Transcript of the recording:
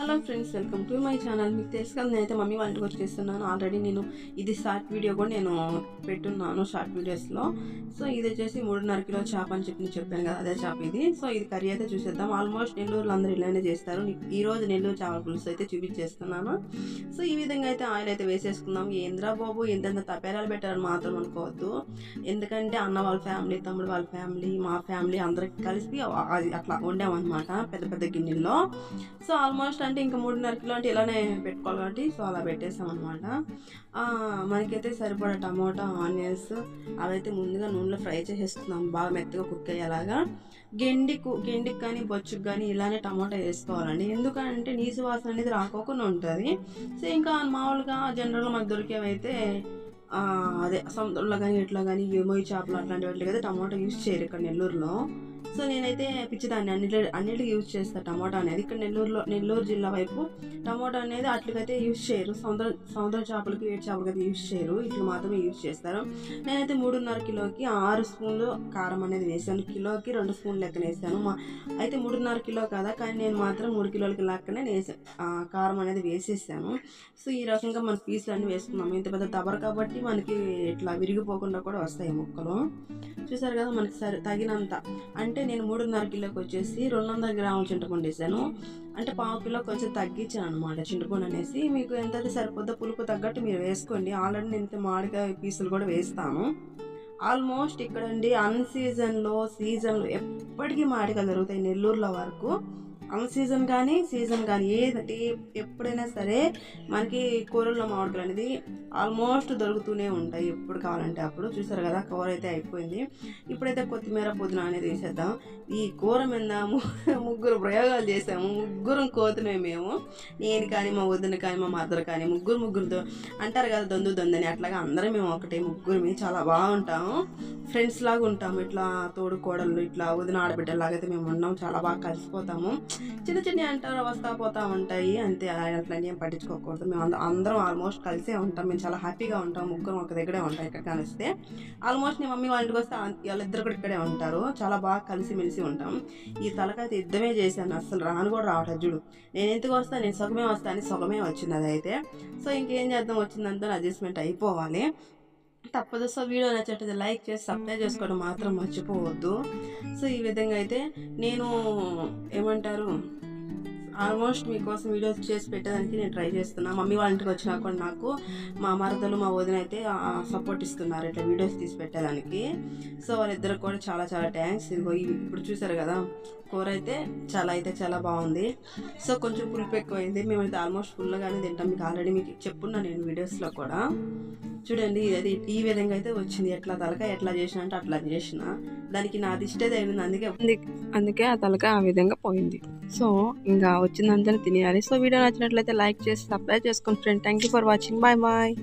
Hello friends, welcome to my channel. మీకు తెలుసు కదా, నేనైతే మమ్మీ వాళ్ళ ఇంటికి వచ్చేస్తున్నాను. ఆల్రెడీ నేను ఇది షార్ట్ వీడియో కూడా నేను పెట్టున్నాను షార్ట్ వీడియోస్లో. సో ఇది వచ్చేసి 3.5 కిలో చేప అని చెప్పాను కదా, అదే చేప ఇది. సో ఇది కర్రీ అయితే చూసేద్దాం. ఆల్మోస్ట్ నెల్లూరులో అందరూ ఇలానే చేస్తారు. ఈరోజు నెల్లూరు చేపల పులుసు అయితే చూపించేస్తున్నాను. సో ఈ విధంగా అయితే ఆయిల్ అయితే వేసేసుకుందాం. ఏంద్రా బాబు ఎంతెంత తపేరాలు పెట్టారని మాత్రం అనుకోవద్దు. ఎందుకంటే అన్న వాళ్ళ ఫ్యామిలీ, తమ్ముడు వాళ్ళ ఫ్యామిలీ, మా ఫ్యామిలీ అందరికి కలిసి అట్లా వండామన్నమాట పెద్ద పెద్ద గిన్నెల్లో. సో ఆల్మోస్ట్ అంటే ఇంకా 3.5 కిలో అంటే ఇలానే పెట్టుకోవాలి కాబట్టి సో అలా పెట్టేసాం అనమాట. మనకైతే సరిపడా టమోటా, ఆనియన్స్ అవైతే ముందుగా నూనెలో ఫ్రై చేసేస్తున్నాం, బాగా మెత్తగా కుక్ అయ్యేలాగా. గెండికి కానీ బొచ్చుకు కానీ ఇలానే టమోటా వేసుకోవాలండి. ఎందుకంటే నీసు వాసన అనేది రాకోకుండా ఉంటుంది. సో ఇంకా మామూలుగా జనరల్గా మనకు దొరికేవైతే అదే సముద్రంలో కానీ ఇట్లా కానీ మొయ్యి చేపలు అట్లాంటి వాటికి అయితే టమాటా యూజ్ చేయరు ఇక్కడ నెల్లూరులో. సో నేనైతే పిచ్చిదాన్ని అన్నిటికీ యూజ్ చేస్తాను టమాటా అనేది. ఇక్కడ నెల్లూరు జిల్లా వైపు టమాటా అనేది అట్లకైతే యూజ్ చేయరు. సముద్ర చేపలకి, ఏడు చేపలకి అయితే యూజ్ చేయరు, ఇట్లా మాత్రమే యూజ్ చేస్తారు. నేనైతే 3.5 కిలోకి 6 స్పూన్లు కారం అనేది వేసాను. కిలోకి 2 స్పూన్లు లెక్కన వేసాను. అయితే 3.5 కిలో కదా, కానీ నేను మాత్రం 3 కిలోలకి లెక్కనే కారం అనేది వేసేసాను. సో ఈ రకంగా మన పీసులు అన్నీ వేసుకున్నాము. ఇంత పెద్ద తబర కాబట్టి మనకి ఇట్లా విరిగిపోకుండా కూడా వస్తాయి ముక్కలు. చూసారు కదా, మనకి తగినంత. అంటే నేను 3.5 కిలోకి వచ్చేసి 200 గ్రాముల చింతపండు వేసాను. అంటే 1/2 కిలో కొంచెం తగ్గించాను అనమాట చింతపండు అనేసి. మీకు ఎంతైతే సరిపోద్దో పులుపు తగ్గట్టు మీరు వేసుకోండి. ఆల్రెడీ నేను మామిడికాయ పీసులు కూడా వేస్తాను. ఆల్మోస్ట్ ఇక్కడండి సీజన్లో ఎప్పటికీ మామిడికాయలు దొరుకుతాయి నెల్లూరులో వరకు. సీజన్ కానీ ఏదంటే ఎప్పుడైనా సరే మనకి కూరల్లో మామిడికాయలు అనేది ఆల్మోస్ట్ దొరుకుతూనే ఉంటాయి, ఎప్పుడు కావాలంటే అప్పుడు. చూసారు కదా, కూర అయితే అయిపోయింది. ఇప్పుడైతే కొత్తిమీర, పుదీనా అనేది వేసేద్దాం. ఈ కూర మీద ముగ్గురు ప్రయోగాలు చేసాము. ముగ్గురం కోతిమే మేము. నేను కానీ, మా వదిన కానీ, మా మదర్ కానీ, ముగ్గురుతో అంటారు కదా దొందని, అట్లాగా అందరం మేము ఒకటే ముగ్గురు చాలా బాగుంటాము. ఫ్రెండ్స్ లాగా ఉంటాము. ఇట్లా తోడు కోడళ్ళు, ఇట్లా వదిన ఆడబిడ్డలాగైతే మేము ఉన్నాం. చాలా బాగా కలిసిపోతాము. చిన్న అంటారు, వస్తా పోతా ఉంటాయి అంతే. అట్లనే ఏం పట్టించుకోకూడదు. మేము అందరం ఆల్మోస్ట్ కలిసే ఉంటాం. మేము చాలా హ్యాపీగా ఉంటాం. ముగ్గురం ఒక దగ్గరే ఉంటాం. ఇక్కడ కలిస్తే ఆల్మోస్ట్ నేను మమ్మీ వాళ్ళ ఇంటికి వస్తే వాళ్ళిద్దరు కూడా ఇక్కడే ఉంటారు. చాలా బాగా కలిసిమెలిసి ఉంటాం. ఈ తలకైతే యుద్ధమే చేశాను, అసలు రాను కూడా రావట్లేదు. చూడు, నేను ఎందుకు వస్తాను, నేను సుఖమే వస్తాను అని సుఖమే వచ్చింది అదైతే. సో ఇంకేం చేద్దాం, వచ్చిందంతా అడ్జస్ట్మెంట్ అయిపోవాలి, తప్పదు. సో వీడియో నచ్చినట్లయితే లైక్ చేసి సబ్స్క్రైబ్ చేసుకోవడం మాత్రం మర్చిపోవద్దు. సో ఈ విధంగా అయితే నేను ఏమంటారు ఆల్మోస్ట్ మీకోసం వీడియోస్ చేసి పెట్టడానికి నేను ట్రై చేస్తున్నాను. మమ్మీ వాళ్ళ ఇంటికి వచ్చినా కూడా నాకు మా మరదలు, మా వదిన అయితే సపోర్ట్ ఇస్తున్నారు ఇట్లా వీడియోస్ తీసి పెట్టడానికి. సో వాళ్ళిద్దరికి కూడా చాలా థ్యాంక్స్. ఇదిగో ఇప్పుడు చూసారు కదా, కూర అయితే చాలా బాగుంది. సో కొంచెం పులుపు ఎక్కువైంది. మేమైతే ఆల్మోస్ట్ ఫుల్గానే తింటాం. మీకు ఆల్రెడీ మీకు చెప్పున్నా నేను వీడియోస్లో కూడా. చూడండి, ఇది ఈ విధంగా అయితే వచ్చింది. తలకాయ ఎట్లా చేసిన అంటే అట్లా చేసిన, దానికి నా దిష్టే తగిలింది. అందుకే ఆ తలకాయ ఆ విధంగా పోయింది. సో ఇంకా వచ్చిందంతా తినేయాలి. సో వీడియో నచ్చినట్లయితే లైక్ చేసి సబ్స్క్రైబ్ చేసుకోండి friend. Thank you for watching. Bye.